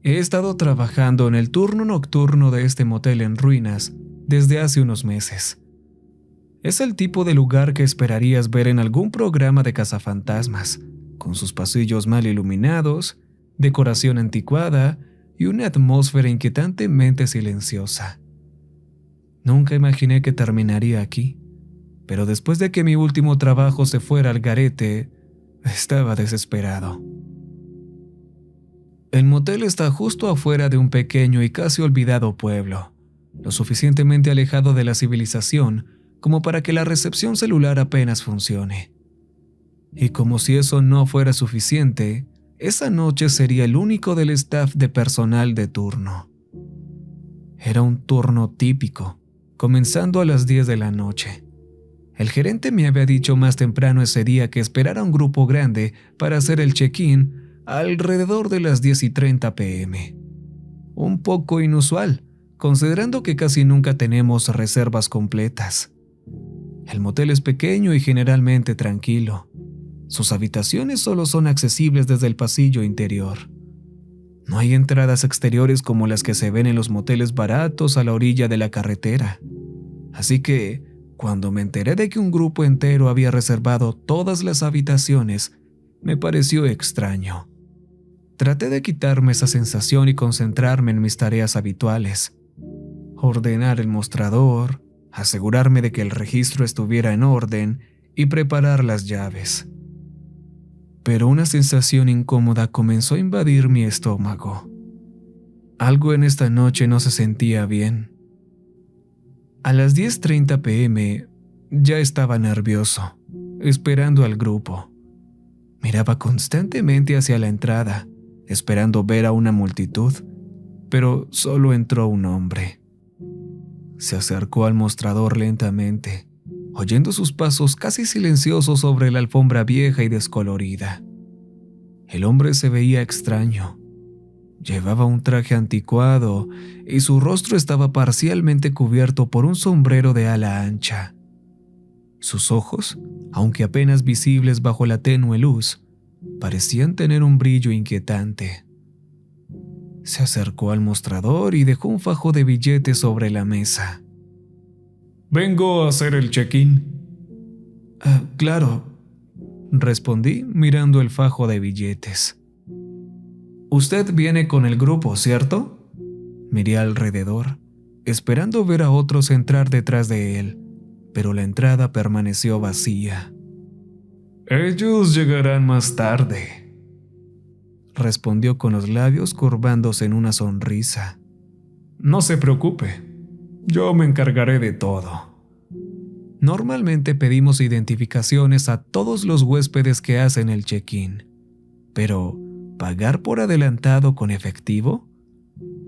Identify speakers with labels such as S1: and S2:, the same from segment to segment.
S1: He estado trabajando en el turno nocturno de este motel en ruinas desde hace unos meses. Es el tipo de lugar que esperarías ver en algún programa de cazafantasmas, con sus pasillos mal iluminados, decoración anticuada y una atmósfera inquietantemente silenciosa. Nunca imaginé que terminaría aquí, pero después de que mi último trabajo se fuera al garete, estaba desesperado. El motel está justo afuera de un pequeño y casi olvidado pueblo, lo suficientemente alejado de la civilización como para que la recepción celular apenas funcione. Y como si eso no fuera suficiente, esa noche sería el único del staff de personal de turno. Era un turno típico, comenzando a las 10 de la noche. El gerente me había dicho más temprano ese día que esperara un grupo grande para hacer el check-in alrededor de las 10:30 p.m. Un poco inusual, considerando que casi nunca tenemos reservas completas. El motel es pequeño y generalmente tranquilo. Sus habitaciones solo son accesibles desde el pasillo interior. No hay entradas exteriores como las que se ven en los moteles baratos a la orilla de la carretera. Así que, cuando me enteré de que un grupo entero había reservado todas las habitaciones, me pareció extraño. Traté de quitarme esa sensación y concentrarme en mis tareas habituales. Ordenar el mostrador, asegurarme de que el registro estuviera en orden y preparar las llaves. Pero una sensación incómoda comenzó a invadir mi estómago. Algo en esta noche no se sentía bien. A las 10:30 p.m. ya estaba nervioso, esperando al grupo. Miraba constantemente hacia la entrada, esperando ver a una multitud, pero solo entró un hombre. Se acercó al mostrador lentamente, oyendo sus pasos casi silenciosos sobre la alfombra vieja y descolorida. El hombre se veía extraño. Llevaba un traje anticuado y su rostro estaba parcialmente cubierto por un sombrero de ala ancha. Sus ojos, aunque apenas visibles bajo la tenue luz, parecían tener un brillo inquietante. Se acercó al mostrador y dejó un fajo de billetes sobre la mesa.
S2: Vengo a hacer el check-in.
S1: Claro, respondí mirando el fajo de billetes. Usted viene con el grupo, ¿cierto? Miré alrededor, esperando ver a otros entrar detrás de él, pero la entrada permaneció vacía.
S2: Ellos llegarán más tarde,
S1: respondió con los labios curvándose en una sonrisa.
S2: No se preocupe, yo me encargaré de todo.
S1: Normalmente pedimos identificaciones a todos los huéspedes que hacen el check-in, pero ¿pagar por adelantado con efectivo?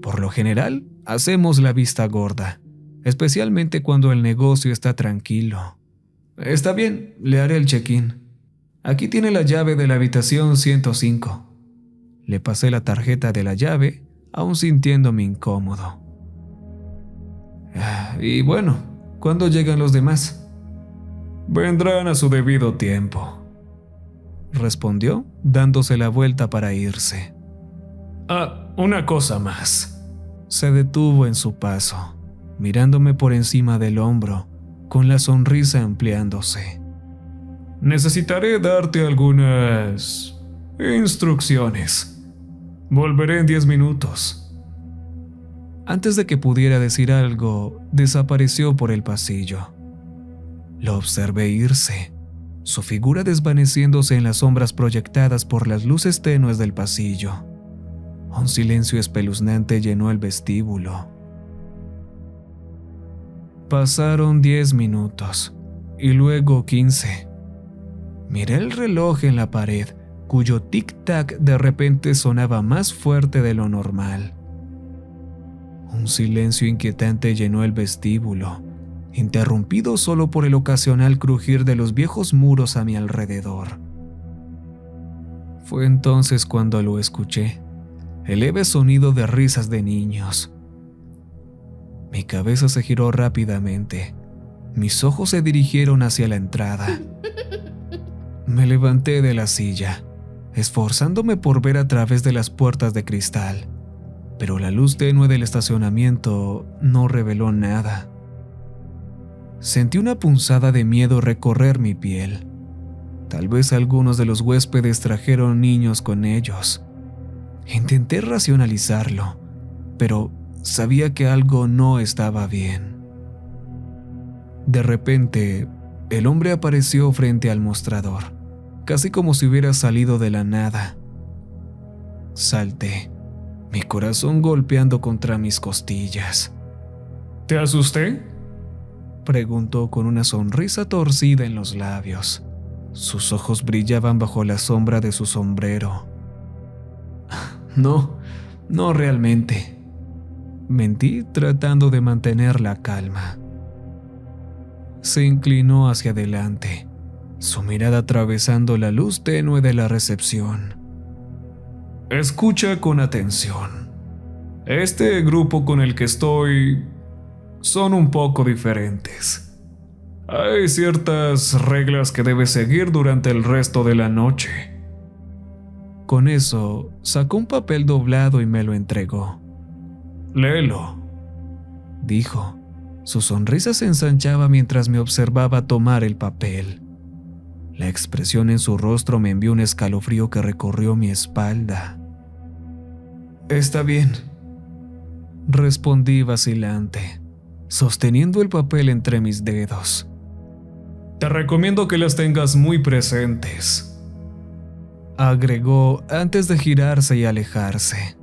S1: Por lo general, hacemos la vista gorda, especialmente cuando el negocio está tranquilo.
S2: Está bien, le haré el check-in. Aquí tiene la llave de la habitación 105.
S1: Le pasé la tarjeta de la llave, aún sintiéndome incómodo.
S2: Y bueno, ¿cuándo llegan los demás? Vendrán a su debido tiempo,
S1: respondió, dándose la vuelta para irse.
S2: Una cosa más.
S1: Se detuvo en su paso, mirándome por encima del hombro, con la sonrisa ampliándose.
S2: Necesitaré darte algunas instrucciones. Volveré en 10 minutos.
S1: Antes de que pudiera decir algo, desapareció por el pasillo. Lo observé irse, su figura desvaneciéndose en las sombras proyectadas por las luces tenues del pasillo. Un silencio espeluznante llenó el vestíbulo. Pasaron 10 minutos, y luego 15. Miré el reloj en la pared, cuyo tic-tac de repente sonaba más fuerte de lo normal. Un silencio inquietante llenó el vestíbulo, interrumpido solo por el ocasional crujir de los viejos muros a mi alrededor. Fue entonces cuando lo escuché, el leve sonido de risas de niños. Mi cabeza se giró rápidamente, mis ojos se dirigieron hacia la entrada. Me levanté de la silla, esforzándome por ver a través de las puertas de cristal, pero la luz tenue del estacionamiento no reveló nada. Sentí una punzada de miedo recorrer mi piel. Tal vez algunos de los huéspedes trajeron niños con ellos. Intenté racionalizarlo, pero sabía que algo no estaba bien. De repente, el hombre apareció frente al mostrador, casi como si hubiera salido de la nada. Salté, mi corazón golpeando contra mis costillas.
S2: ¿Te asusté?
S1: Preguntó con una sonrisa torcida en los labios. Sus ojos brillaban bajo la sombra de su sombrero.
S2: No realmente.
S1: Mentí tratando de mantener la calma. Se inclinó hacia adelante, su mirada atravesando la luz tenue de la recepción.
S2: Escucha con atención. Este grupo con el que estoy son un poco diferentes. Hay ciertas reglas que debes seguir durante el resto de la noche.
S1: Con eso, sacó un papel doblado y me lo entregó.
S2: Léelo,
S1: dijo. Su sonrisa se ensanchaba mientras me observaba tomar el papel. La expresión en su rostro me envió un escalofrío que recorrió mi espalda.
S2: Está bien,
S1: respondí vacilante, sosteniendo el papel entre mis dedos.
S2: Te recomiendo que las tengas muy presentes,
S1: agregó antes de girarse y alejarse.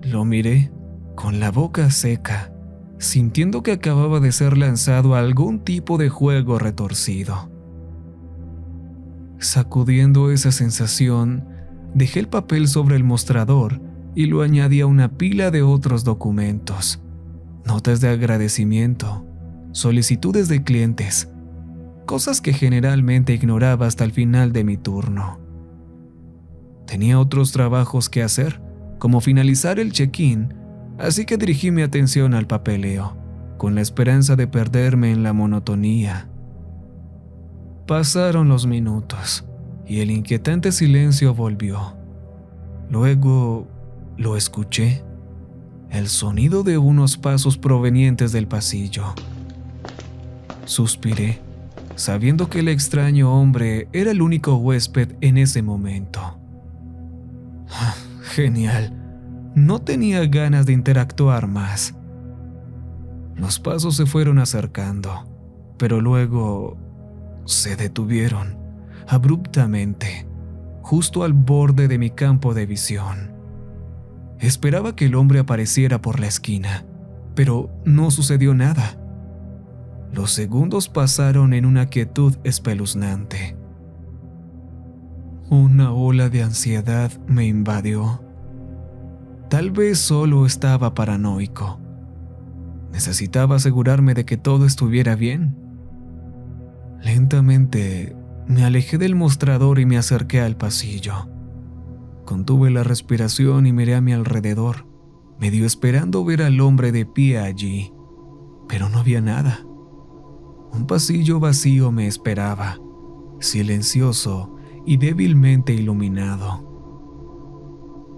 S1: Lo miré con la boca seca, sintiendo que acababa de ser lanzado a algún tipo de juego retorcido. Sacudiendo esa sensación, dejé el papel sobre el mostrador y lo añadí a una pila de otros documentos, notas de agradecimiento, solicitudes de clientes, cosas que generalmente ignoraba hasta el final de mi turno. Tenía otros trabajos que hacer, como finalizar el check-in, así que dirigí mi atención al papeleo, con la esperanza de perderme en la monotonía. Pasaron los minutos, y el inquietante silencio volvió. Luego lo escuché, el sonido de unos pasos provenientes del pasillo. Suspiré, sabiendo que el extraño hombre era el único huésped en ese momento. Genial. No tenía ganas de interactuar más. Los pasos se fueron acercando, pero luego se detuvieron abruptamente, justo al borde de mi campo de visión. Esperaba que el hombre apareciera por la esquina, pero no sucedió nada. Los segundos pasaron en una quietud espeluznante. Una ola de ansiedad me invadió. Tal vez solo estaba paranoico. Necesitaba asegurarme de que todo estuviera bien. Lentamente me alejé del mostrador y me acerqué al pasillo. Contuve la respiración y miré a mi alrededor, medio esperando ver al hombre de pie allí, pero no había nada. Un pasillo vacío me esperaba, silencioso y débilmente iluminado.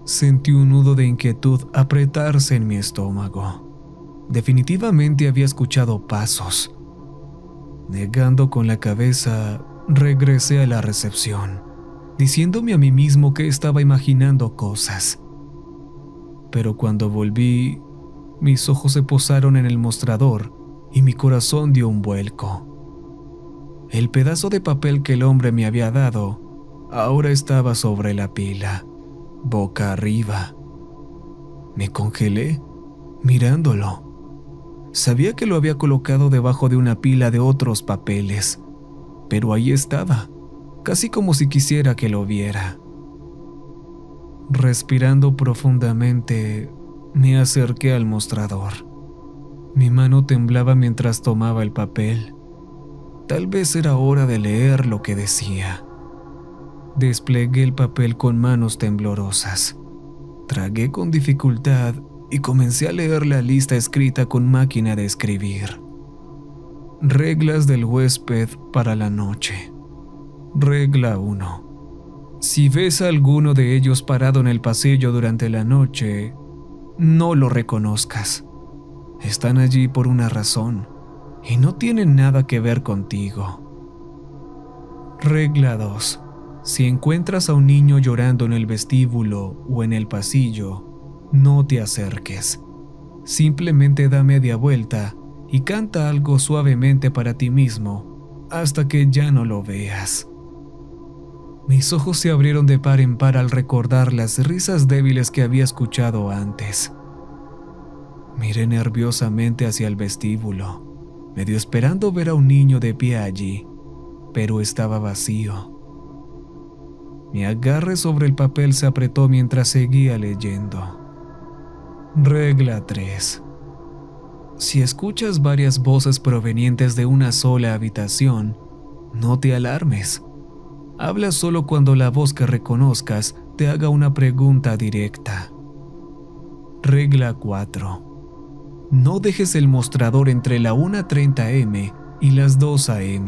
S1: Sentí un nudo de inquietud apretarse en mi estómago. Definitivamente había escuchado pasos. Negando con la cabeza, regresé a la recepción, diciéndome a mí mismo que estaba imaginando cosas. Pero cuando volví, mis ojos se posaron en el mostrador y mi corazón dio un vuelco. El pedazo de papel que el hombre me había dado ahora estaba sobre la pila, boca arriba. Me congelé mirándolo. Sabía que lo había colocado debajo de una pila de otros papeles, pero ahí estaba, casi como si quisiera que lo viera. Respirando profundamente, me acerqué al mostrador. Mi mano temblaba mientras tomaba el papel. Tal vez era hora de leer lo que decía. Desplegué el papel con manos temblorosas. Tragué con dificultad y comencé a leer la lista escrita con máquina de escribir. Reglas del huésped para la noche. Regla 1. Si ves a alguno de ellos parado en el pasillo durante la noche, no lo reconozcas. Están allí por una razón y no tienen nada que ver contigo. Regla 2. Si encuentras a un niño llorando en el vestíbulo o en el pasillo, no te acerques. Simplemente da media vuelta y canta algo suavemente para ti mismo hasta que ya no lo veas. Mis ojos se abrieron de par en par al recordar las risas débiles que había escuchado antes. Miré nerviosamente hacia el vestíbulo, medio esperando ver a un niño de pie allí, pero estaba vacío. Mi agarre sobre el papel se apretó mientras seguía leyendo. Regla 3. Si escuchas varias voces provenientes de una sola habitación, no te alarmes. Habla solo cuando la voz que reconozcas te haga una pregunta directa. Regla 4. No dejes el mostrador entre la 1:30 am y las 2 am,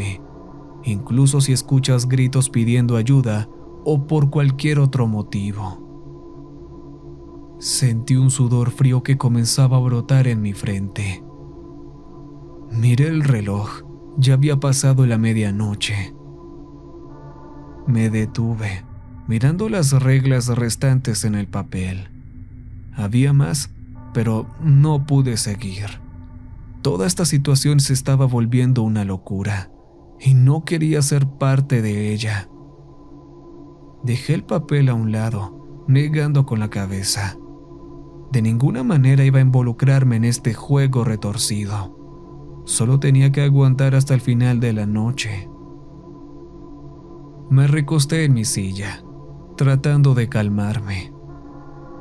S1: incluso si escuchas gritos pidiendo ayuda o por cualquier otro motivo. Sentí un sudor frío que comenzaba a brotar en mi frente. Miré el reloj, ya había pasado la medianoche. Me detuve, mirando las reglas restantes en el papel. Había más, pero no pude seguir. Toda esta situación se estaba volviendo una locura, y no quería ser parte de ella. Dejé el papel a un lado, negando con la cabeza. De ninguna manera iba a involucrarme en este juego retorcido. Solo tenía que aguantar hasta el final de la noche. Me recosté en mi silla, tratando de calmarme.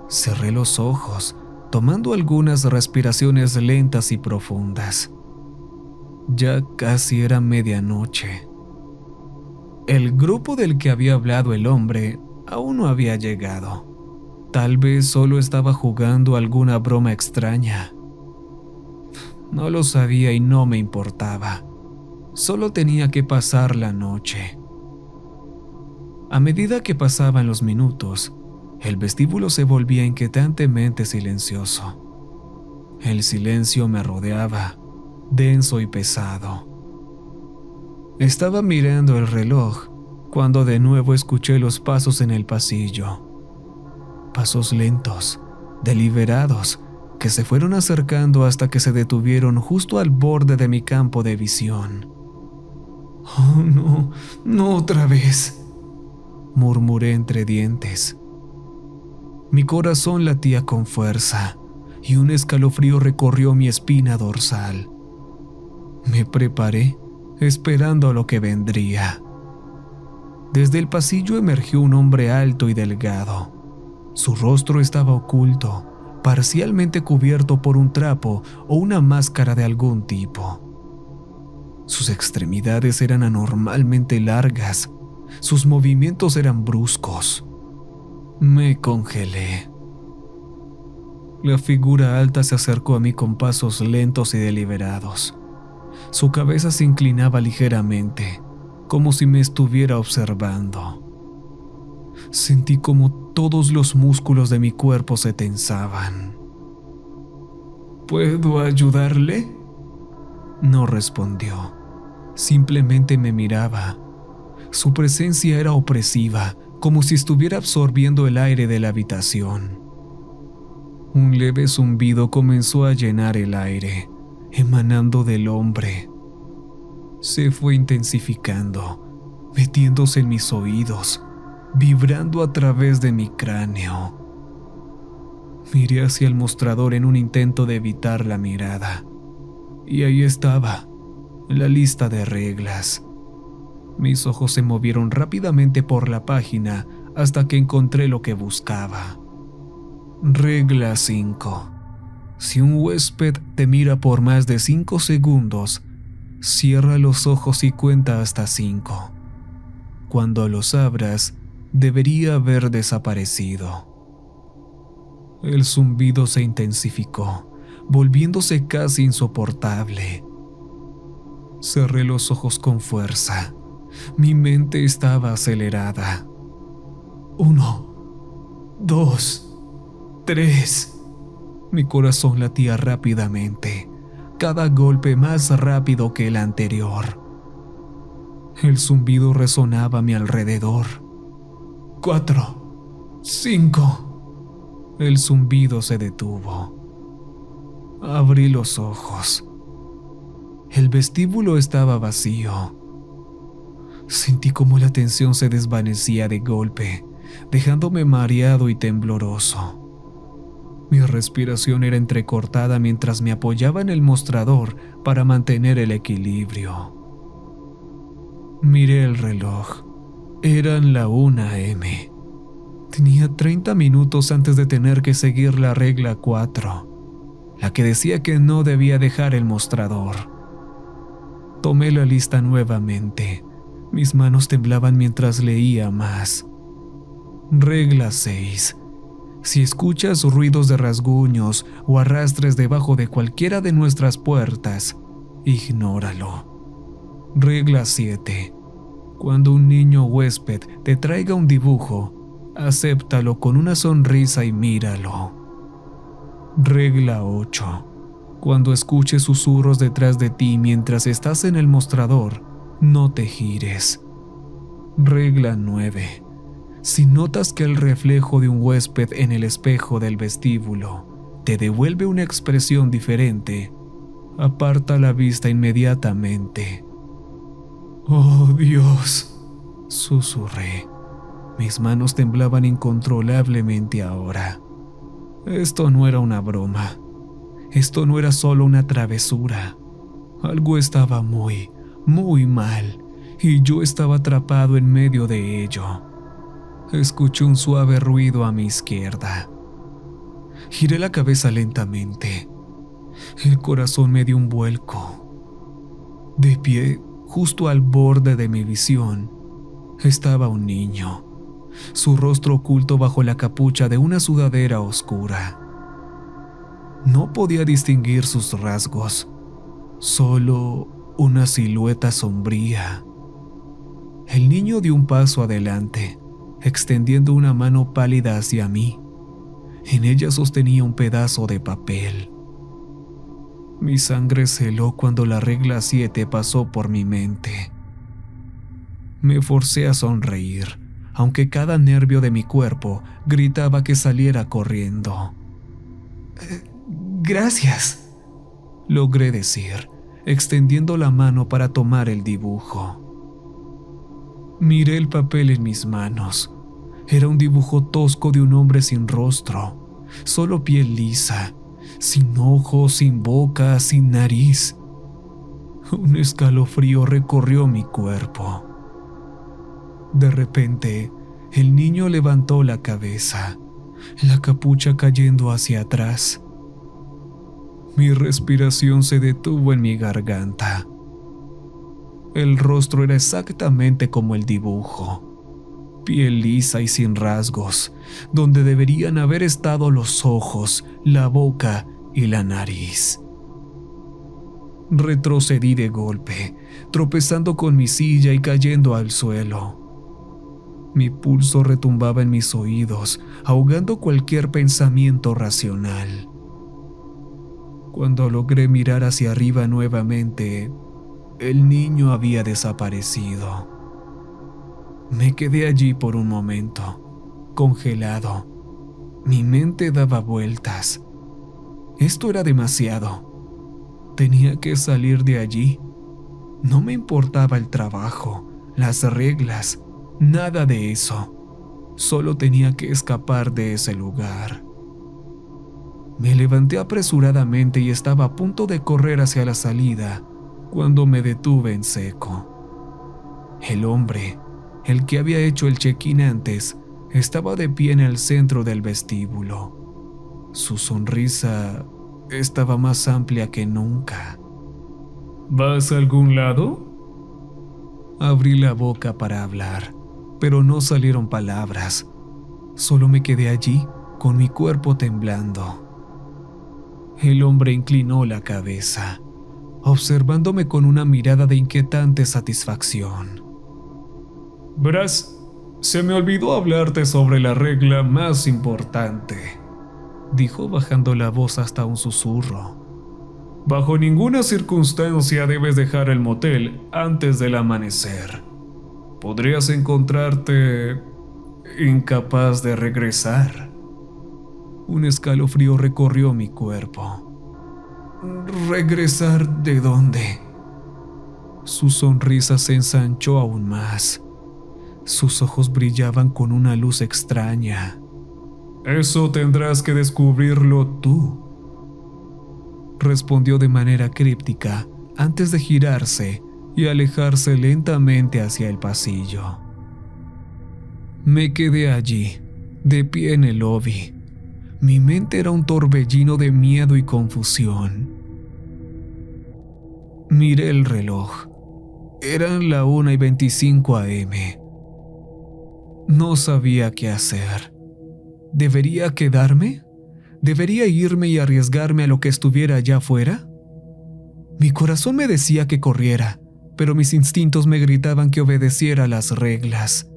S1: Cerré los ojos, tomando algunas respiraciones lentas y profundas. Ya casi era medianoche. El grupo del que había hablado el hombre aún no había llegado. Tal vez solo estaba jugando alguna broma extraña. No lo sabía y no me importaba. Solo tenía que pasar la noche. A medida que pasaban los minutos, el vestíbulo se volvía inquietantemente silencioso. El silencio me rodeaba, denso y pesado. Estaba mirando el reloj cuando de nuevo escuché los pasos en el pasillo. Pasos lentos, deliberados, que se fueron acercando hasta que se detuvieron justo al borde de mi campo de visión. «Oh, no, no otra vez», murmuré entre dientes. Mi corazón latía con fuerza y un escalofrío recorrió mi espina dorsal. Me preparé, esperando a lo que vendría. Desde el pasillo emergió un hombre alto y delgado. Su rostro estaba oculto, parcialmente cubierto por un trapo o una máscara de algún tipo. Sus extremidades eran anormalmente largas. Sus movimientos eran bruscos. Me congelé. La figura alta se acercó a mí con pasos lentos y deliberados. Su cabeza se inclinaba ligeramente, como si me estuviera observando. Sentí como todos los músculos de mi cuerpo se tensaban. «¿Puedo ayudarle?», no respondió. Simplemente me miraba. Su presencia era opresiva, como si estuviera absorbiendo el aire de la habitación. Un leve zumbido comenzó a llenar el aire, emanando del hombre. Se fue intensificando, metiéndose en mis oídos, vibrando a través de mi cráneo. Miré hacia el mostrador en un intento de evitar la mirada, y ahí estaba, la lista de reglas. Mis ojos se movieron rápidamente por la página hasta que encontré lo que buscaba. Regla 5. Si un huésped te mira por más de 5 segundos, cierra los ojos y cuenta hasta 5. Cuando los abras, debería haber desaparecido. El zumbido se intensificó, volviéndose casi insoportable. Cerré los ojos con fuerza. Mi mente estaba acelerada. 1, 2, 3. Mi corazón latía rápidamente, cada golpe más rápido que el anterior. El zumbido resonaba a mi alrededor. 4, 5. El zumbido se detuvo. Abrí los ojos. El vestíbulo estaba vacío. Sentí como la tensión se desvanecía de golpe, dejándome mareado y tembloroso. Mi respiración era entrecortada mientras me apoyaba en el mostrador para mantener el equilibrio. Miré el reloj. Eran la 1 a.m. Tenía 30 minutos antes de tener que seguir la regla 4, la que decía que no debía dejar el mostrador. Tomé la lista nuevamente. Mis manos temblaban mientras leía más. Regla 6. Si escuchas ruidos de rasguños o arrastres debajo de cualquiera de nuestras puertas, ignóralo. Regla 7. Cuando un niño huésped te traiga un dibujo, acéptalo con una sonrisa y míralo. Regla 8. Cuando escuches susurros detrás de ti mientras estás en el mostrador, no te gires. Regla 9. Si notas que el reflejo de un huésped en el espejo del vestíbulo te devuelve una expresión diferente, aparta la vista inmediatamente. «Oh, Dios», susurré. Mis manos temblaban incontrolablemente ahora. Esto no era una broma. Esto no era solo una travesura. Algo estaba muy, muy mal, y yo estaba atrapado en medio de ello. Escuché un suave ruido a mi izquierda. Giré la cabeza lentamente. El corazón me dio un vuelco. De pie, justo al borde de mi visión, estaba un niño, su rostro oculto bajo la capucha de una sudadera oscura. No podía distinguir sus rasgos, solo una silueta sombría. El niño dio un paso adelante, extendiendo una mano pálida hacia mí. En ella sostenía un pedazo de papel. Mi sangre se heló cuando la regla 7 pasó por mi mente. Me forcé a sonreír, aunque cada nervio de mi cuerpo gritaba que saliera corriendo. «Gracias», logré decir, extendiendo la mano para tomar el dibujo. Miré el papel en mis manos. Era un dibujo tosco de un hombre sin rostro, solo piel lisa, sin ojos, sin boca, sin nariz. Un escalofrío recorrió mi cuerpo. De repente, el niño levantó la cabeza, la capucha cayendo hacia atrás. Mi respiración se detuvo en mi garganta. El rostro era exactamente como el dibujo, piel lisa y sin rasgos, donde deberían haber estado los ojos, la boca y la nariz. Retrocedí de golpe, tropezando con mi silla y cayendo al suelo. Mi pulso retumbaba en mis oídos, ahogando cualquier pensamiento racional. Cuando logré mirar hacia arriba nuevamente, el niño había desaparecido. Me quedé allí por un momento, congelado. Mi mente daba vueltas. Esto era demasiado. Tenía que salir de allí. No me importaba el trabajo, las reglas, nada de eso. Solo tenía que escapar de ese lugar. Me levanté apresuradamente y estaba a punto de correr hacia la salida cuando me detuve en seco. El hombre, el que había hecho el check-in antes, estaba de pie en el centro del vestíbulo. Su sonrisa estaba más amplia que nunca.
S2: ¿Vas a algún lado?
S1: Abrí la boca para hablar, pero no salieron palabras. Solo me quedé allí, con mi cuerpo temblando. El hombre inclinó la cabeza, observándome con una mirada de inquietante satisfacción.
S2: Verás, se me olvidó hablarte sobre la regla más importante.
S1: dijo bajando la voz hasta un susurro.
S2: Bajo ninguna circunstancia debes dejar el motel antes del amanecer. Podrías encontrarte incapaz de regresar.
S1: Un escalofrío recorrió mi cuerpo. ¿Regresar de dónde? Su sonrisa se ensanchó aún más. Sus ojos brillaban con una luz extraña.
S2: Eso tendrás que descubrirlo tú,
S1: respondió de manera críptica antes de girarse y alejarse lentamente hacia el pasillo. Me quedé allí, de pie en el lobby. Mi mente era un torbellino de miedo y confusión. Miré el reloj. Eran la 1:25 a.m. No sabía qué hacer. ¿Debería quedarme? ¿Debería irme y arriesgarme a lo que estuviera allá afuera? Mi corazón me decía que corriera, pero mis instintos me gritaban que obedeciera las reglas.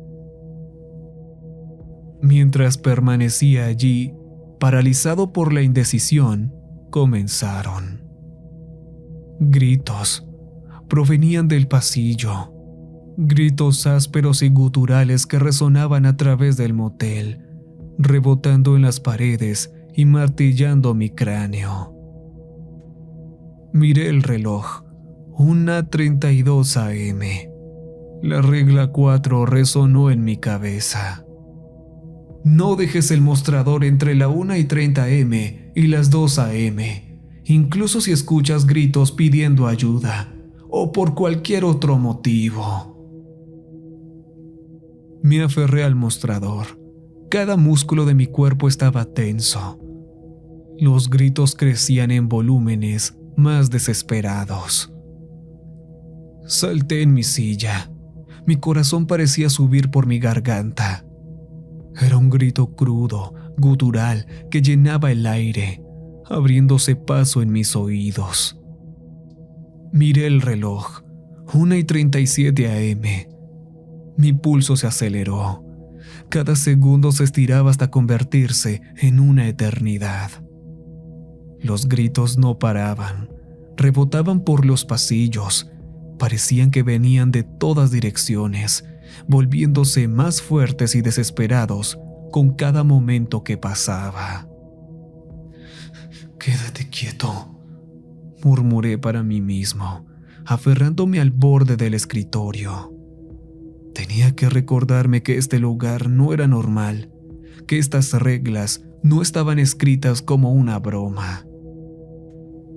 S1: Mientras permanecía allí, paralizado por la indecisión, comenzaron. Gritos. Provenían del pasillo. Gritos ásperos y guturales que resonaban a través del motel, rebotando en las paredes y martillando mi cráneo. Miré el reloj. 1:32 a.m. La regla 4 resonó en mi cabeza. No dejes el mostrador entre la 1:30 a.m. y las 2 a.m., incluso si escuchas gritos pidiendo ayuda o por cualquier otro motivo. Me aferré al mostrador. Cada músculo de mi cuerpo estaba tenso. Los gritos crecían en volúmenes más desesperados. Salté en mi silla. Mi corazón parecía subir por mi garganta. Era un grito crudo, gutural, que llenaba el aire, abriéndose paso en mis oídos. Miré el reloj. 1:37 a.m. Mi pulso se aceleró. Cada segundo se estiraba hasta convertirse en una eternidad. Los gritos no paraban. Rebotaban por los pasillos. Parecían que venían de todas direcciones, volviéndose más fuertes y desesperados con cada momento que pasaba. «Quédate quieto», murmuré para mí mismo, aferrándome al borde del escritorio. Tenía que recordarme que este lugar no era normal, que estas reglas no estaban escritas como una broma.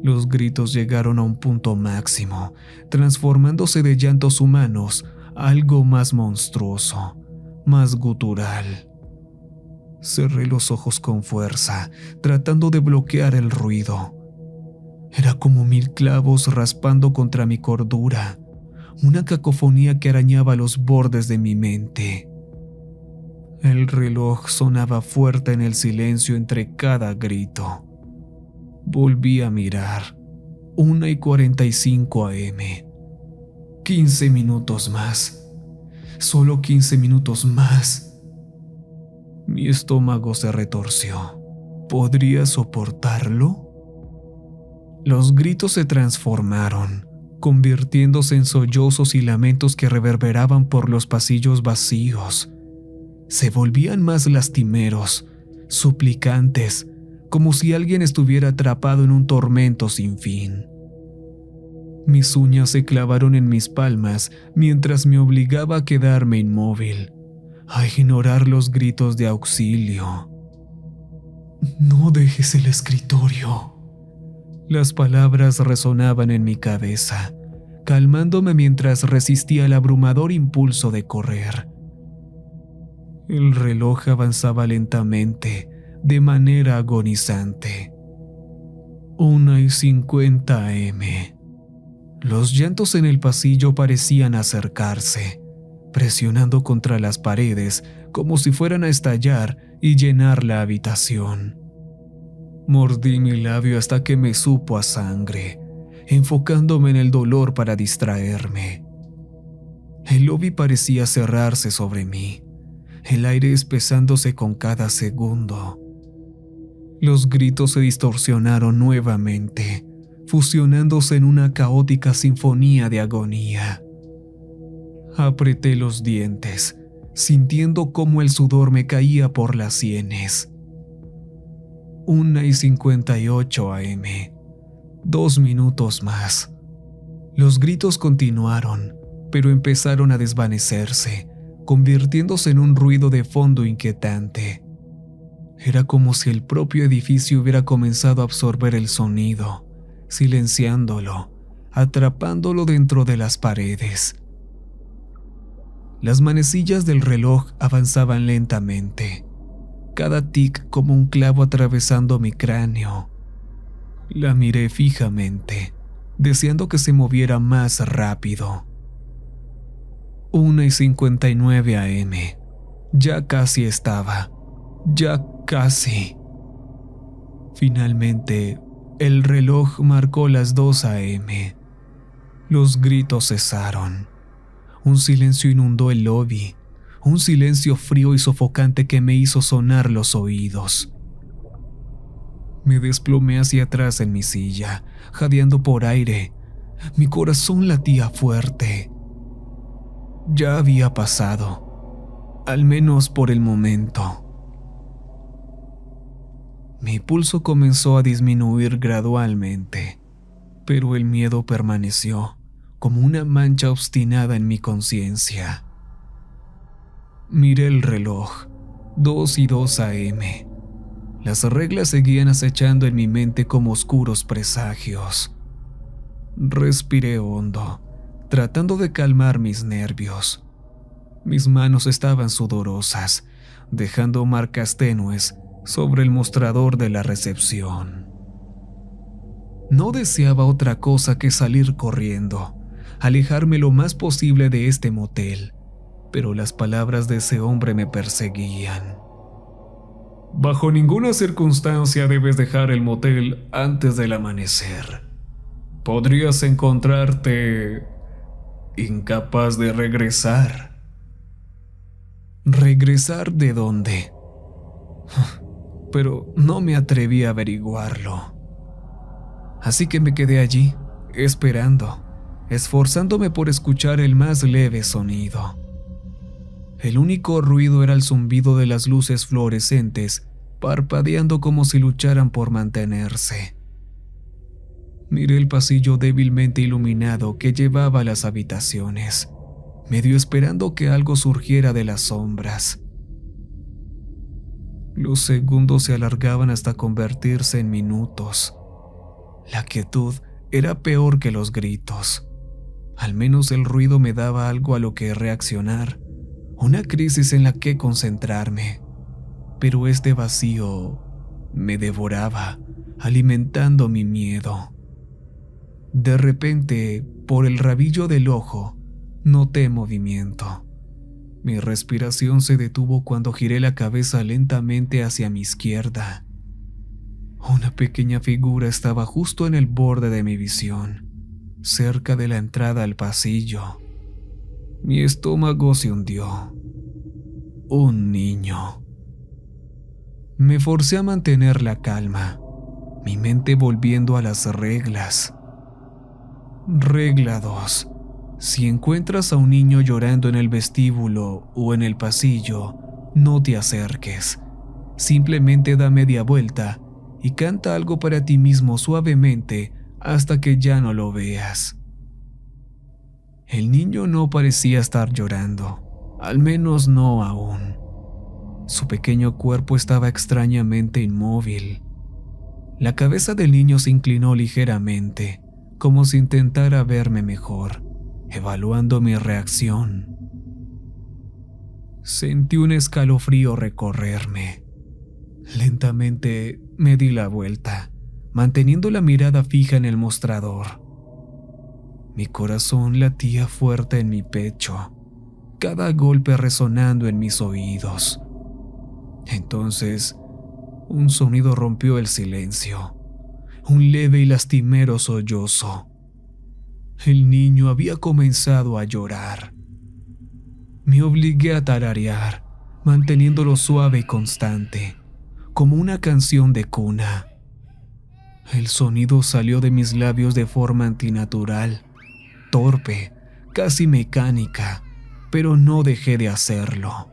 S1: Los gritos llegaron a un punto máximo, transformándose de llantos humanos a algo más monstruoso, más gutural. Cerré los ojos con fuerza, tratando de bloquear el ruido. Era como 1000 clavos raspando contra mi cordura, una cacofonía que arañaba los bordes de mi mente. El reloj sonaba fuerte en el silencio entre cada grito. Volví a mirar. 1:45 a.m. 15 minutos más. Solo 15 minutos más. Mi estómago se retorció. ¿Podría soportarlo? Los gritos se transformaron, convirtiéndose en sollozos y lamentos que reverberaban por los pasillos vacíos. Se volvían más lastimeros, suplicantes, como si alguien estuviera atrapado en un tormento sin fin. Mis uñas se clavaron en mis palmas mientras me obligaba a quedarme inmóvil, a ignorar los gritos de auxilio. «No dejes el escritorio». Las palabras resonaban en mi cabeza, calmándome mientras resistía el abrumador impulso de correr. El reloj avanzaba lentamente, de manera agonizante. 1:50 a.m. Los llantos en el pasillo parecían acercarse, presionando contra las paredes como si fueran a estallar y llenar la habitación. Mordí mi labio hasta que me supo a sangre, enfocándome en el dolor para distraerme. El lobby parecía cerrarse sobre mí, el aire espesándose con cada segundo. Los gritos se distorsionaron nuevamente, fusionándose en una caótica sinfonía de agonía. Apreté los dientes, sintiendo cómo el sudor me caía por las sienes. 1:58 a.m. 2 minutos más. Los gritos continuaron, pero empezaron a desvanecerse, convirtiéndose en un ruido de fondo inquietante. Era como si el propio edificio hubiera comenzado a absorber el sonido, silenciándolo, atrapándolo dentro de las paredes. Las manecillas del reloj avanzaban lentamente, cada tic como un clavo atravesando mi cráneo. La miré fijamente, deseando que se moviera más rápido. 1:59 a.m. Ya casi estaba. Ya casi. Finalmente, el reloj marcó las 2 a.m. Los gritos cesaron. Un silencio inundó el lobby, un silencio frío y sofocante que me hizo sonar los oídos. Me desplomé hacia atrás en mi silla, jadeando por aire. Mi corazón latía fuerte. Ya había pasado, al menos por el momento. Mi pulso comenzó a disminuir gradualmente, pero el miedo permaneció como una mancha obstinada en mi conciencia. Miré el reloj, 2:02 a.m. Las reglas seguían acechando en mi mente como oscuros presagios. Respiré hondo, tratando de calmar mis nervios. Mis manos estaban sudorosas, dejando marcas tenues sobre el mostrador de la recepción. No deseaba otra cosa que salir corriendo, alejarme lo más posible de este motel, pero las palabras de ese hombre me perseguían.
S2: Bajo ninguna circunstancia debes dejar el motel antes del amanecer. Podrías encontrarte incapaz de regresar.
S1: ¿Regresar de dónde? Pero no me atreví a averiguarlo. Así que me quedé allí, esperando, esforzándome por escuchar el más leve sonido. El único ruido era el zumbido de las luces fluorescentes, parpadeando como si lucharan por mantenerse. Miré el pasillo débilmente iluminado que llevaba a las habitaciones, medio esperando que algo surgiera de las sombras. Los segundos se alargaban hasta convertirse en minutos. La quietud era peor que los gritos. Al menos el ruido me daba algo a lo que reaccionar, una crisis en la que concentrarme. Pero este vacío me devoraba, alimentando mi miedo. De repente, por el rabillo del ojo, noté movimiento. Mi respiración se detuvo cuando giré la cabeza lentamente hacia mi izquierda. Una pequeña figura estaba justo en el borde de mi visión, cerca de la entrada al pasillo. Mi estómago se hundió. Un niño. Me forcé a mantener la calma, mi mente volviendo a las reglas. Regla 2. Si encuentras a un niño llorando en el vestíbulo o en el pasillo, no te acerques. Simplemente da media vuelta y canta algo para ti mismo suavemente hasta que ya no lo veas. El niño no parecía estar llorando, al menos no aún. Su pequeño cuerpo estaba extrañamente inmóvil. La cabeza del niño se inclinó ligeramente, como si intentara verme mejor, evaluando mi reacción. Sentí un escalofrío recorrerme. Lentamente me di la vuelta, manteniendo la mirada fija en el mostrador. Mi corazón latía fuerte en mi pecho, cada golpe resonando en mis oídos. Entonces, un sonido rompió el silencio, un leve y lastimero sollozo. El niño había comenzado a llorar. Me obligué a tararear, manteniéndolo suave y constante, como una canción de cuna. El sonido salió de mis labios de forma antinatural, torpe, casi mecánica, pero no dejé de hacerlo.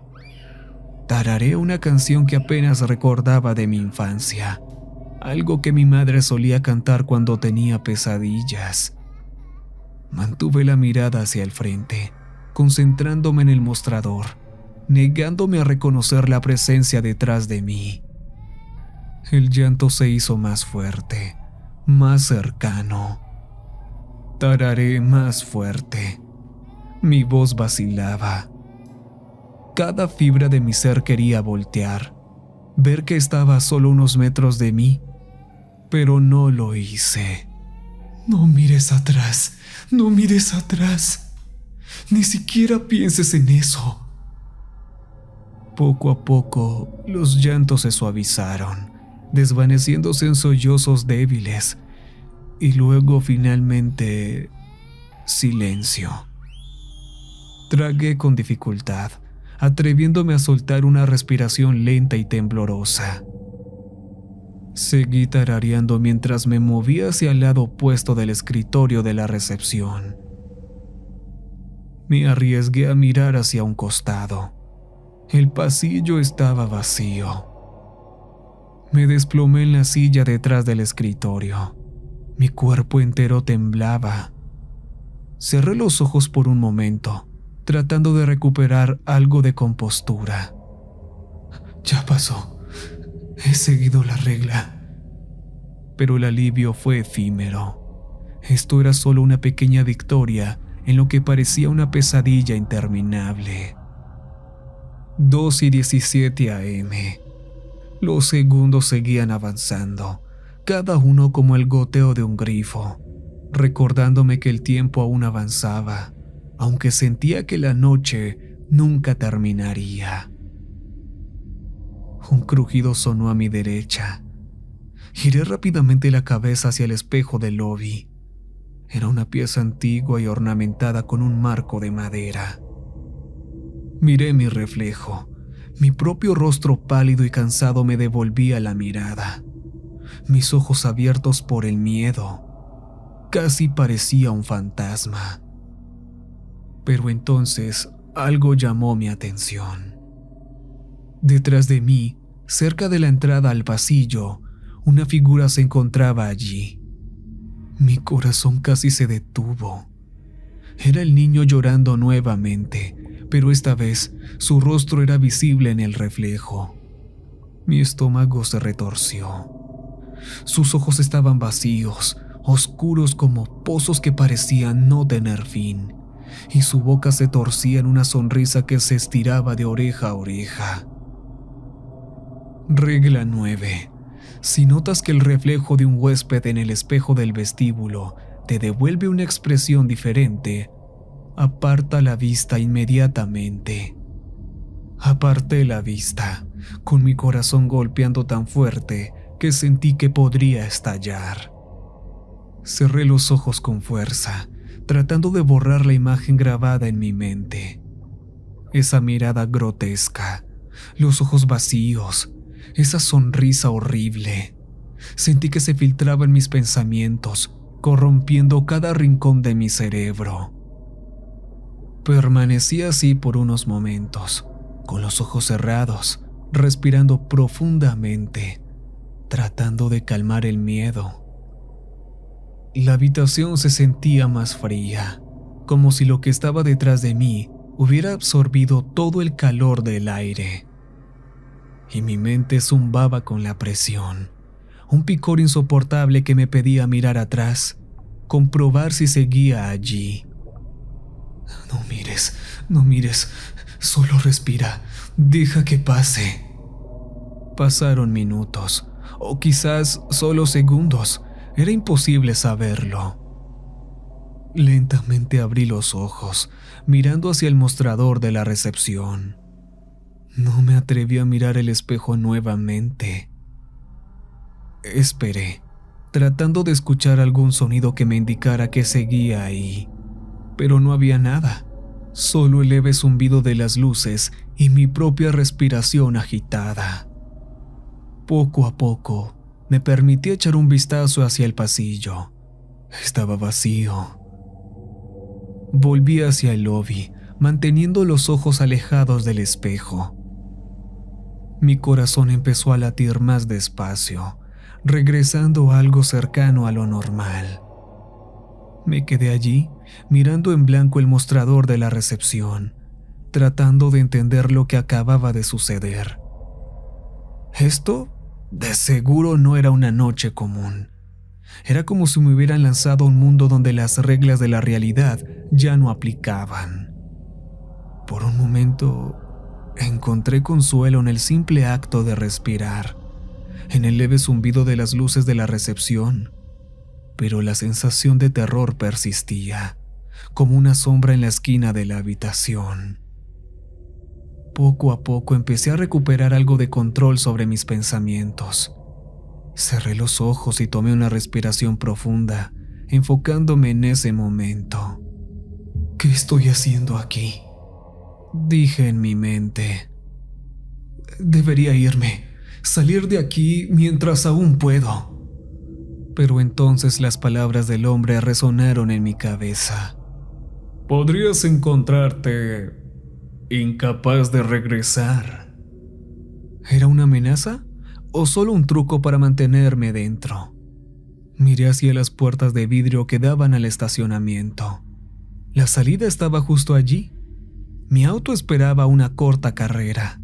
S1: Tarareé una canción que apenas recordaba de mi infancia, algo que mi madre solía cantar cuando tenía pesadillas. Mantuve la mirada hacia el frente, concentrándome en el mostrador, negándome a reconocer la presencia detrás de mí. El llanto se hizo más fuerte, más cercano. Tarareé más fuerte. Mi voz vacilaba. Cada fibra de mi ser quería voltear, ver que estaba a solo unos metros de mí, pero no lo hice. No mires atrás, no mires atrás. Ni siquiera pienses en eso. Poco a poco, los llantos se suavizaron, desvaneciéndose en sollozos débiles, y luego finalmente, silencio. Tragué con dificultad, atreviéndome a soltar una respiración lenta y temblorosa. Seguí tarareando mientras me movía hacia el lado opuesto del escritorio de la recepción. Me arriesgué a mirar hacia un costado. El pasillo estaba vacío. Me desplomé en la silla detrás del escritorio. Mi cuerpo entero temblaba. Cerré los ojos por un momento, tratando de recuperar algo de compostura. Ya pasó. He seguido la regla. Pero el alivio fue efímero. Esto era solo una pequeña victoria en lo que parecía una pesadilla interminable. 2:17 a.m. Los segundos seguían avanzando, cada uno como el goteo de un grifo, recordándome que el tiempo aún avanzaba, aunque sentía que la noche nunca terminaría. Un crujido sonó a mi derecha. Giré rápidamente la cabeza hacia el espejo del lobby. Era una pieza antigua y ornamentada con un marco de madera. Miré mi reflejo. Mi propio rostro pálido y cansado me devolvía la mirada. Mis ojos abiertos por el miedo. Casi parecía un fantasma. Pero entonces algo llamó mi atención. Detrás de mí, cerca de la entrada al pasillo, una figura se encontraba allí. Mi corazón casi se detuvo. Era el niño llorando nuevamente, pero esta vez su rostro era visible en el reflejo. Mi estómago se retorció. Sus ojos estaban vacíos, oscuros como pozos que parecían no tener fin, y su boca se torcía en una sonrisa que se estiraba de oreja a oreja. Regla 9. Si notas que el reflejo de un huésped en el espejo del vestíbulo te devuelve una expresión diferente, aparta la vista inmediatamente. Aparté la vista, con mi corazón golpeando tan fuerte que sentí que podría estallar. Cerré los ojos con fuerza, tratando de borrar la imagen grabada en mi mente. Esa mirada grotesca, los ojos vacíos, esa sonrisa horrible. Sentí que se filtraba en mis pensamientos, corrompiendo cada rincón de mi cerebro. Permanecí así por unos momentos, con los ojos cerrados, respirando profundamente, tratando de calmar el miedo. La habitación se sentía más fría, como si lo que estaba detrás de mí hubiera absorbido todo el calor del aire. Y mi mente zumbaba con la presión, un picor insoportable que me pedía mirar atrás, comprobar si seguía allí. No mires, solo respira, deja que pase. Pasaron minutos, o quizás solo segundos, era imposible saberlo. Lentamente abrí los ojos, mirando hacia el mostrador de la recepción. No me atreví a mirar el espejo nuevamente. Esperé, tratando de escuchar algún sonido que me indicara que seguía ahí, pero no había nada, solo el leve zumbido de las luces y mi propia respiración agitada. Poco a poco, me permití echar un vistazo hacia el pasillo. Estaba vacío. Volví hacia el lobby, manteniendo los ojos alejados del espejo. Mi corazón empezó a latir más despacio, regresando a algo cercano a lo normal. Me quedé allí, mirando en blanco el mostrador de la recepción, tratando de entender lo que acababa de suceder. Esto, de seguro, no era una noche común. Era como si me hubieran lanzado a un mundo donde las reglas de la realidad ya no aplicaban. Por un momento, encontré consuelo en el simple acto de respirar, en el leve zumbido de las luces de la recepción, pero la sensación de terror persistía, como una sombra en la esquina de la habitación. Poco a poco empecé a recuperar algo de control sobre mis pensamientos. Cerré los ojos y tomé una respiración profunda, enfocándome en ese momento. ¿Qué estoy haciendo aquí?, dije en mi mente. Debería irme, salir de aquí mientras aún puedo. Pero entonces las palabras del hombre resonaron en mi cabeza.
S2: Podrías encontrarte incapaz de regresar.
S1: ¿Era una amenaza o solo un truco para mantenerme dentro? Miré hacia las puertas de vidrio que daban al estacionamiento. La salida estaba justo allí. Mi auto esperaba una corta carrera.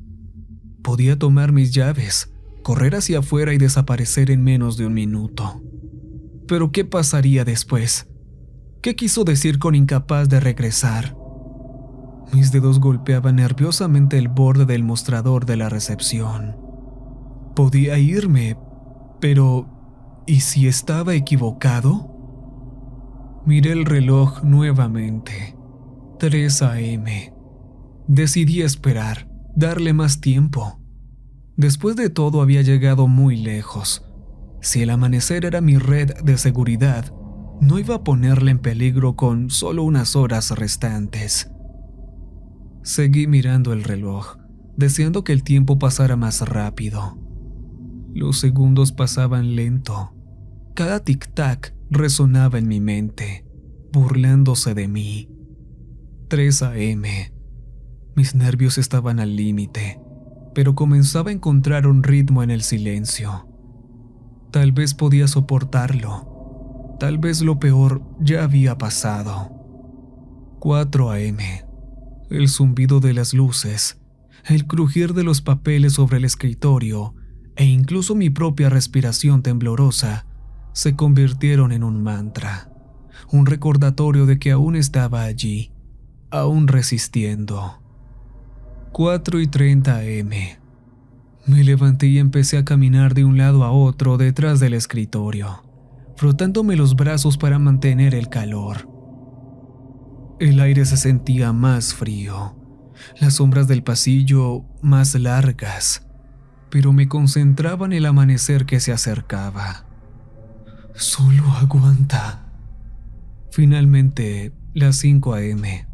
S1: Podía tomar mis llaves, correr hacia afuera y desaparecer en menos de un minuto. Pero ¿qué pasaría después? ¿Qué quiso decir con incapaz de regresar? Mis dedos golpeaban nerviosamente el borde del mostrador de la recepción. Podía irme, pero ¿y si estaba equivocado? Miré el reloj nuevamente. 3 a.m. Decidí esperar, darle más tiempo. Después de todo había llegado muy lejos. Si el amanecer era mi red de seguridad, no iba a ponerla en peligro con solo unas horas restantes. Seguí mirando el reloj, deseando que el tiempo pasara más rápido. Los segundos pasaban lento. Cada tic-tac resonaba en mi mente, burlándose de mí. 3 a.m. Mis nervios estaban al límite, pero comenzaba a encontrar un ritmo en el silencio. Tal vez podía soportarlo. Tal vez lo peor ya había pasado. 4 a.m. El zumbido de las luces, el crujir de los papeles sobre el escritorio e incluso mi propia respiración temblorosa se convirtieron en un mantra, un recordatorio de que aún estaba allí, aún resistiendo. 4:30 a.m. Me levanté y empecé a caminar de un lado a otro detrás del escritorio, frotándome los brazos para mantener el calor. El aire se sentía más frío, las sombras del pasillo más largas, pero me concentraba en el amanecer que se acercaba. Solo aguanta. Finalmente, las 5 a.m.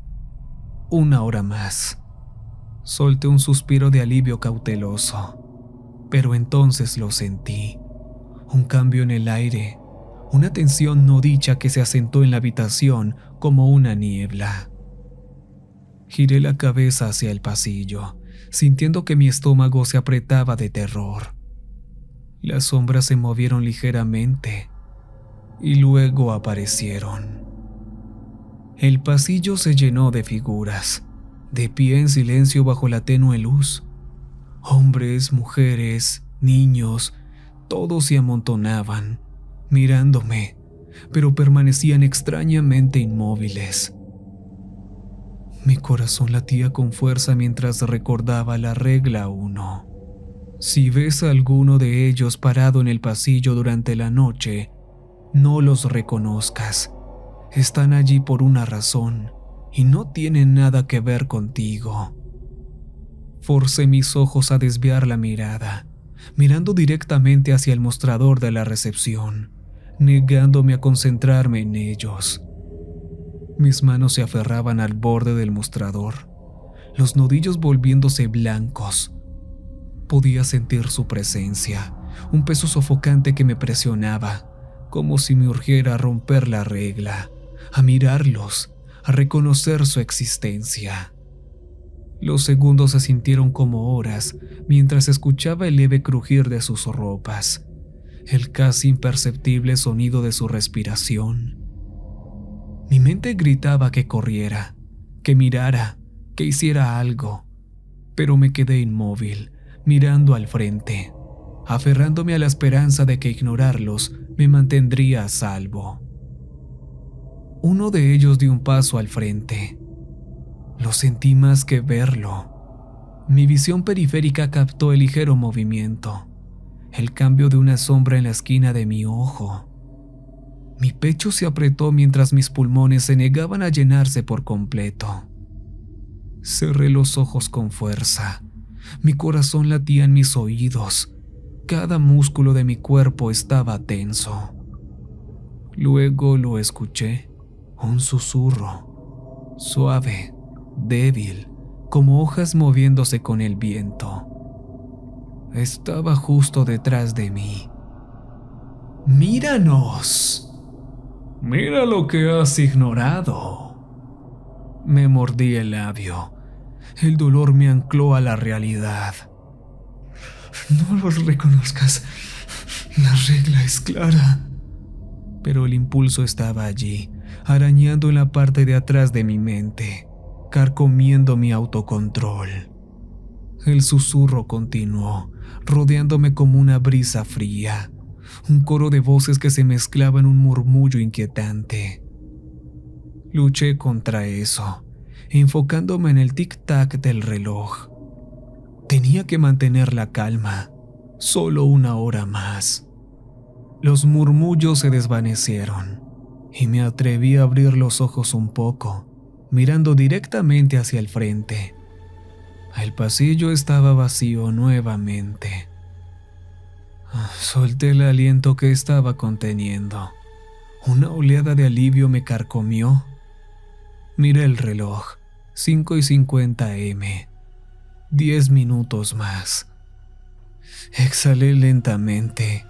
S1: 1 hora más. Solté un suspiro de alivio cauteloso, pero entonces lo sentí. Un cambio en el aire, una tensión no dicha que se asentó en la habitación como una niebla. Giré la cabeza hacia el pasillo, sintiendo que mi estómago se apretaba de terror. Las sombras se movieron ligeramente y luego aparecieron. El pasillo se llenó de figuras, de pie en silencio bajo la tenue luz. Hombres, mujeres, niños, todos se amontonaban, mirándome, pero permanecían extrañamente inmóviles. Mi corazón latía con fuerza mientras recordaba la regla 1. Si ves a alguno de ellos parado en el pasillo durante la noche, no los reconozcas. Están allí por una razón y no tienen nada que ver contigo. Forcé mis ojos a desviar la mirada, mirando directamente hacia el mostrador de la recepción, negándome a concentrarme en ellos. Mis manos se aferraban al borde del mostrador, los nudillos volviéndose blancos. Podía sentir su presencia, un peso sofocante que me presionaba, como si me urgiera a romper la regla, a mirarlos, a reconocer su existencia. Los segundos se sintieron como horas mientras escuchaba el leve crujir de sus ropas, el casi imperceptible sonido de su respiración. Mi mente gritaba que corriera, que mirara, que hiciera algo, pero me quedé inmóvil, mirando al frente, aferrándome a la esperanza de que ignorarlos me mantendría a salvo. Uno de ellos dio un paso al frente. Lo sentí más que verlo. Mi visión periférica captó el ligero movimiento, el cambio de una sombra en la esquina de mi ojo. Mi pecho se apretó mientras mis pulmones se negaban a llenarse por completo. Cerré los ojos con fuerza. Mi corazón latía en mis oídos. Cada músculo de mi cuerpo estaba tenso. Luego lo escuché, un susurro, suave, débil, como hojas moviéndose con el viento. Estaba justo detrás de mí. ¡Míranos!
S2: Mira lo que has ignorado.
S1: Me mordí el labio. El dolor me ancló a la realidad. No los reconozcas. La regla es clara. Pero el impulso estaba allí, arañando en la parte de atrás de mi mente, carcomiendo mi autocontrol. El susurro continuó, rodeándome como una brisa fría, un coro de voces que se mezclaba en un murmullo inquietante. Luché contra eso, enfocándome en el tic-tac del reloj. Tenía que mantener la calma, solo una hora más. Los murmullos se desvanecieron y me atreví a abrir los ojos un poco, mirando directamente hacia el frente. El pasillo estaba vacío nuevamente. Solté el aliento que estaba conteniendo. Una oleada de alivio me carcomió. Miré el reloj, 5:50 am. 10 minutos más. Exhalé lentamente,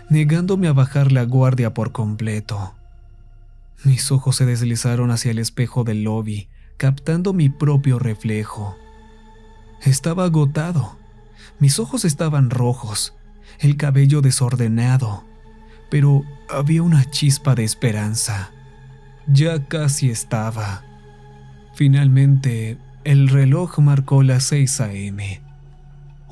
S1: negándome a bajar la guardia por completo. Mis ojos se deslizaron hacia el espejo del lobby, captando mi propio reflejo. Estaba agotado. Mis ojos estaban rojos, el cabello desordenado, pero había una chispa de esperanza. Ya casi estaba. Finalmente, el reloj marcó las 6 am.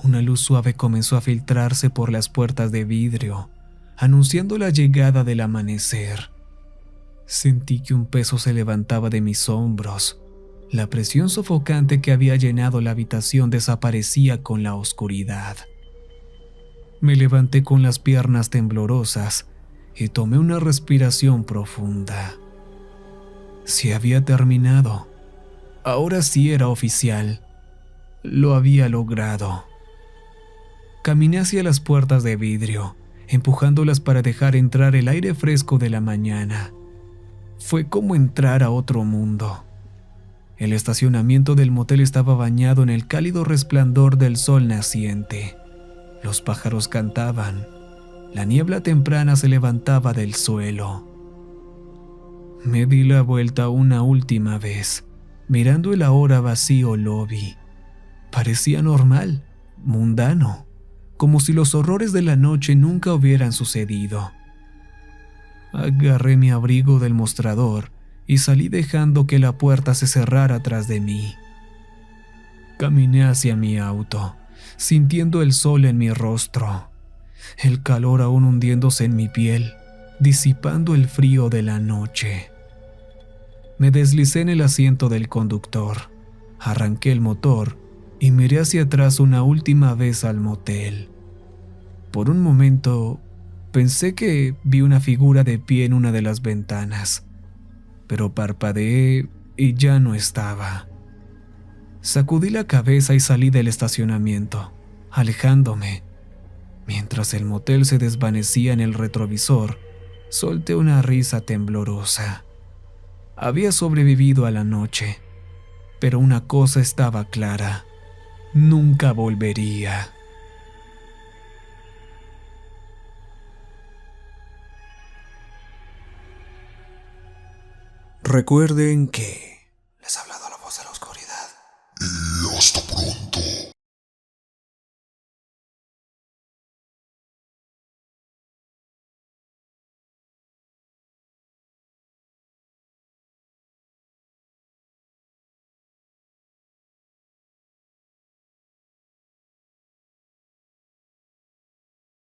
S1: Una luz suave comenzó a filtrarse por las puertas de vidrio, anunciando la llegada del amanecer. Sentí que un peso se levantaba de mis hombros. La presión sofocante que había llenado la habitación desaparecía con la oscuridad. Me levanté con las piernas temblorosas y tomé una respiración profunda. Se había terminado. Ahora sí era oficial. Lo había logrado. Caminé hacia las puertas de vidrio, empujándolas para dejar entrar el aire fresco de la mañana. Fue como entrar a otro mundo. El estacionamiento del motel estaba bañado en el cálido resplandor del sol naciente. Los pájaros cantaban. La niebla temprana se levantaba del suelo. Me di la vuelta una última vez, mirando el ahora vacío lobby. Parecía normal, mundano, como si los horrores de la noche nunca hubieran sucedido. Agarré mi abrigo del mostrador y salí dejando que la puerta se cerrara tras de mí. Caminé hacia mi auto, sintiendo el sol en mi rostro, el calor aún hundiéndose en mi piel, disipando el frío de la noche. Me deslicé en el asiento del conductor, arranqué el motor y miré hacia atrás una última vez al motel. Por un momento pensé que vi una figura de pie en una de las ventanas, pero parpadeé y ya no estaba. Sacudí la cabeza y salí del estacionamiento, alejándome. Mientras el motel se desvanecía en el retrovisor, solté una risa temblorosa. Había sobrevivido a la noche, pero una cosa estaba clara: nunca volvería. Recuerden que